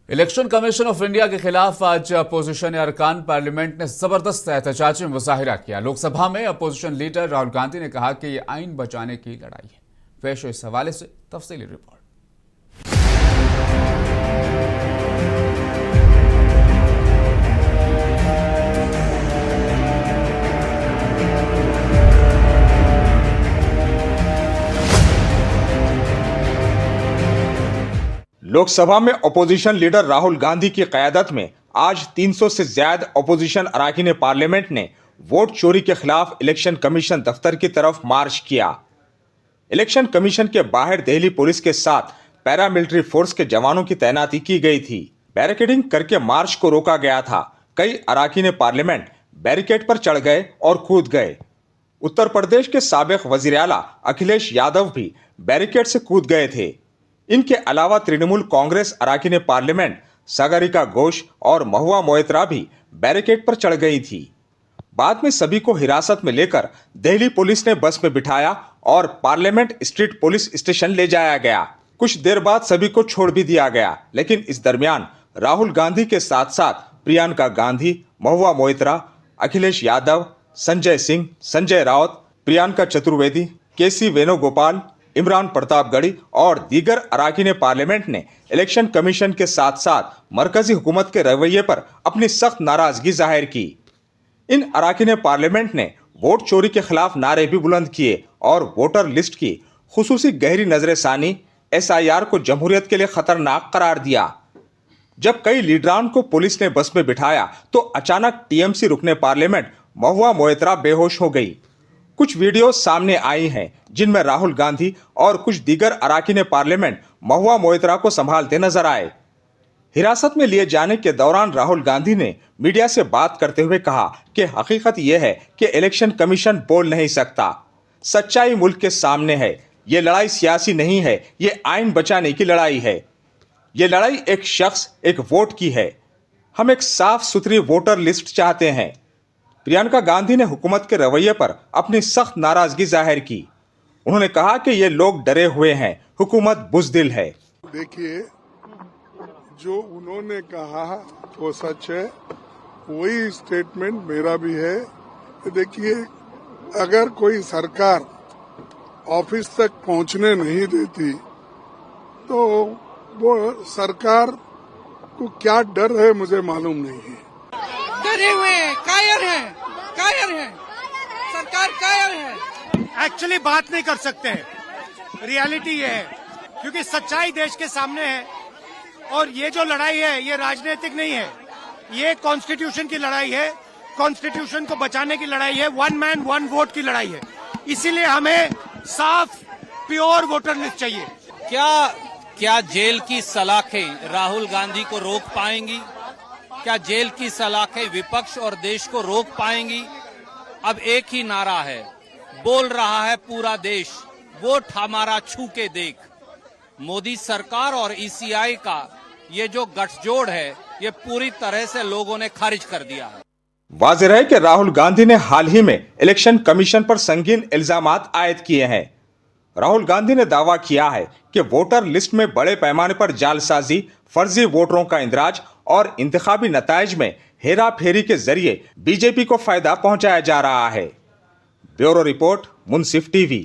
Election commission of India के खिलाफ आज अपोजिशन अरकान पार्लियामेंट ने जबरदस्त एहतजाज में मुजाहिरा किया। लोकसभा में अपोजिशन लीडर राहुल गांधी ने कहा कि यह आइन बचाने की लड़ाई है। पेश इस हवाले से तफसीली रिपोर्ट। लोकसभा में अपोजिशन लीडर राहुल गांधी की क़यादत में आज 300 से ज्यादा अपोजिशन अरकान पार्लियामेंट ने वोट चोरी के खिलाफ इलेक्शन कमीशन दफ्तर की तरफ मार्च किया। इलेक्शन कमीशन के बाहर दिल्ली पुलिस के साथ पैरामिलिट्री फोर्स के जवानों की तैनाती की गई थी। बैरिकेडिंग करके मार्च को रोका गया था। कई अरकान पार्लियामेंट बैरिकेड पर चढ़ गए और कूद गए। उत्तर प्रदेश के साबिक वजीर आला अखिलेश यादव भी बैरिकेड से कूद गए थे। इनके अलावा तृणमूल कांग्रेस अरकान पार्लियामेंट सागरिका घोष और महुआ मोइत्रा भी बैरिकेड पर चढ़ गई थी। बाद में सभी को हिरासत में लेकर दिल्ली पुलिस ने बस में बिठाया और पार्लियामेंट स्ट्रीट पुलिस स्टेशन ले जाया गया। कुछ देर बाद सभी को छोड़ भी दिया गया, लेकिन इस दरमियान राहुल गांधी के साथ साथ प्रियंका गांधी, महुआ मोइत्रा, अखिलेश यादव, संजय सिंह, संजय राउत, प्रियंका चतुर्वेदी, केसी वेणुगोपाल, इमरान प्रतापगढ़ी और दीगर अरकान पार्लियामेंट ने इलेक्शन कमीशन के साथ साथ मरकजी हुकूमत के रवैये पर अपनी सख्त नाराजगी जाहिर की। इन अरकान पार्लियामेंट ने वोट चोरी के खिलाफ नारे भी बुलंद किए और वोटर लिस्ट की खुसूसी गहरी नजरसानी SIR को जमहूरियत के लिए खतरनाक करार दिया। जब कई लीडरान को पुलिस ने बस में बिठाया तो अचानक TMC रुकने पार्लियामेंट महुआ मोइत्रा बेहोश हो गई। कुछ वीडियो सामने आई हैं जिनमें राहुल गांधी और कुछ दीगर अरकान पार्लियामेंट महुआ मोइत्रा को संभालते नजर आए। हिरासत में लिए जाने के दौरान राहुल गांधी ने मीडिया से बात करते हुए कहा कि हकीकत यह है कि इलेक्शन कमीशन बोल नहीं सकता। सच्चाई मुल्क के सामने है। ये लड़ाई सियासी नहीं है, ये आइन बचाने की लड़ाई है। ये लड़ाई एक शख्स, एक वोट की है। हम एक साफ सुथरी वोटर लिस्ट चाहते हैं। प्रियंका गांधी ने हुकूमत के रवैये पर अपनी सख्त नाराजगी जाहिर की। उन्होंने कहा कि ये लोग डरे हुए हैं, हुकूमत बुज़दिल है। देखिए, जो उन्होंने कहा वो सच है, वही स्टेटमेंट मेरा भी है। देखिए, अगर कोई सरकार ऑफिस तक पहुंचने नहीं देती तो वो सरकार को क्या डर है मुझे मालूम नहीं है। डरे हुए हैं, कायर हैं, सरकार कायर है। एक्चुअली बात नहीं कर सकते हैं। रियलिटी ये है, क्योंकि सच्चाई देश के सामने है और ये जो लड़ाई है ये राजनीतिक नहीं है, ये कॉन्स्टिट्यूशन की लड़ाई है। कॉन्स्टिट्यूशन को बचाने की लड़ाई है। वन मैन वन वोट की लड़ाई है। इसीलिए हमें साफ प्योर वोटर लिस्ट चाहिए। क्या जेल की सलाखें राहुल गांधी को रोक पाएंगी? क्या जेल की सलाखें विपक्ष और देश को रोक पाएंगी? अब एक ही नारा है, बोल रहा है पूरा देश, वोट हमारा छू के देख। मोदी सरकार और ECI का ये जो गठजोड़ है ये पूरी तरह से लोगों ने खारिज कर दिया है। वाज़ेह है कि राहुल गांधी ने हाल ही में इलेक्शन कमीशन पर संगीन इल्जामात आयद किए हैं। राहुल गांधी ने दावा किया है कि वोटर लिस्ट में बड़े पैमाने पर जालसाजी, फर्जी वोटरों का इंदराज और इंतखाबी नताइज में हेरा फेरी के जरिए बीजेपी को फायदा पहुंचाया जा रहा है। ब्यूरो रिपोर्ट, मुंसिफ TV।